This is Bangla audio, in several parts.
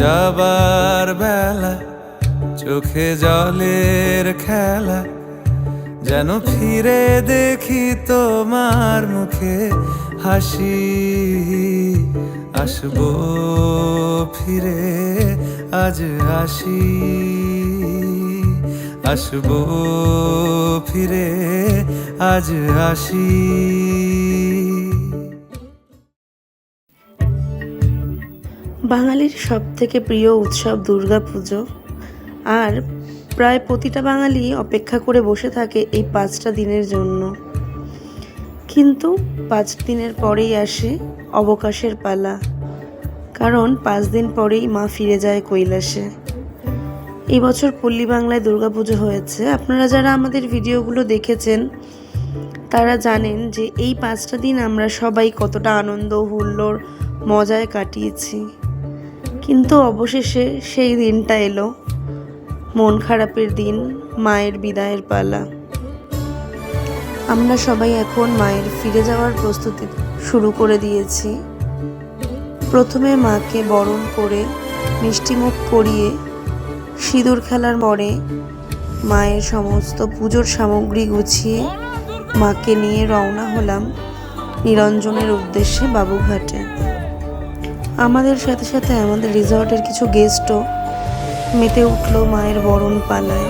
যাবার বেলা চোখে জলের খেলা, যেন ফিরে দেখি তোমার মুখে হাসি। আসবো ফিরে আজ আসি, আসবো ফিরে আজ আসি। বাঙালির সবথেকে প্রিয় উৎসব দুর্গাপুজো, আর প্রায় প্রতিটা বাঙালি অপেক্ষা করে বসে থাকে এই 5টা দিনের জন্য। কিন্তু 5 দিনের পরেই আসে অবকাশের পালা, কারণ 5 দিন পরেই মা ফিরে যায় কৈলাসে। এই বছর পল্লী বাংলায় দুর্গাপুজো হয়েছে। আপনারা যারা আমাদের ভিডিওগুলো দেখেছেন তারা জানেন যে এই 5টা দিন আমরা সবাই কতটা আনন্দ হুল্লোড় মজায় কাটিয়েছি। কিন্তু অবশেষে সেই দিনটা এলো, মন খারাপের দিন, মায়ের বিদায়ের পালা। আমরা সবাই এখন মায়ের ফিরে যাওয়ার প্রস্তুতি শুরু করে দিয়েছি। প্রথমে মাকে বরণ করে মিষ্টিমুখ করিয়ে সিঁদুর খেলার পরে মায়ের সমস্ত পুজোর সামগ্রী গুছিয়ে মাকে নিয়ে রওনা হলাম নিরঞ্জনের উদ্দেশ্যে বাবুঘাটে। আমাদের সাথে সাথে আমাদের রিসর্টের কিছু গেস্টও মেতে উঠলো মায়ের বরণ পালায়।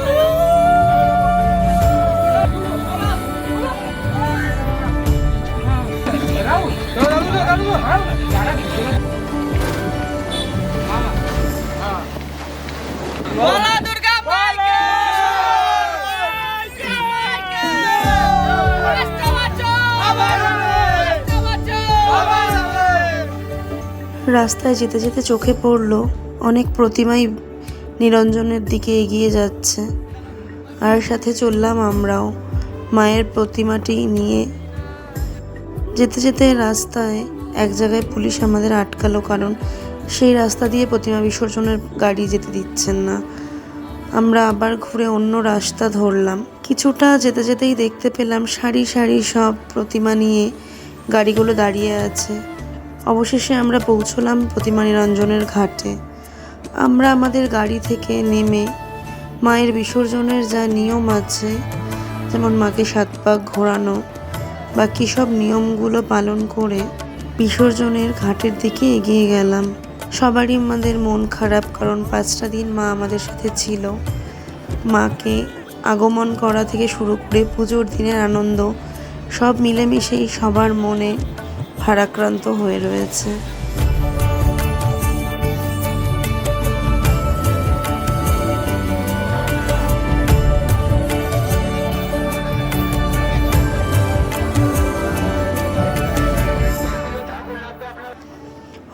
রাস্তায় যেতে যেতে চোখে পড়লো অনেক প্রতিমাই নিরঞ্জনের দিকে এগিয়ে যাচ্ছে, আর সাথে চললাম আমরাও মায়ের প্রতিমাটি নিয়ে। যেতে যেতে রাস্তায় এক জায়গায় পুলিশ আমাদের আটকালো, কারণ সেই রাস্তা দিয়ে প্রতিমা বিসর্জনের গাড়ি যেতে দিচ্ছেন না। আমরা আবার ঘুরে অন্য রাস্তা ধরলাম। কিছুটা যেতে যেতেই দেখতে পেলাম সারি সারি সব প্রতিমা নিয়ে গাড়িগুলো দাঁড়িয়ে আছে। অবশেষে আমরা পৌঁছলাম প্রতিমা নিরঞ্জনের ঘাটে। আমরা আমাদের গাড়ি থেকে নেমে মায়ের বিসর্জনের যা নিয়ম আছে, যেমন মাকে 7 পাক ঘোরানো, বাকি সব নিয়মগুলো পালন করে বিসর্জনের ঘাটের দিকে এগিয়ে গেলাম। সবারই আমাদের মন খারাপ, কারণ 5টা দিন মা আমাদের সাথে ছিল। মাকে আগমন করা থেকে শুরু করে পুজোর দিনের আনন্দ সব মিলেমিশেই সবার মনে ভারাক্রান্ত হয়ে রয়েছে।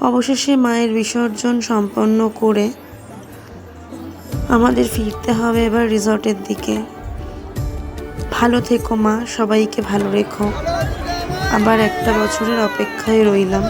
অবশেষে মায়ের বিসর্জন সম্পন্ন করে আমাদের ফিরতে হবে এবার রিসর্টের দিকে। ভালো থেকো মা, সবাইকে ভালো রেখো। আবার একটা বছরের অপেক্ষায় রইলাম।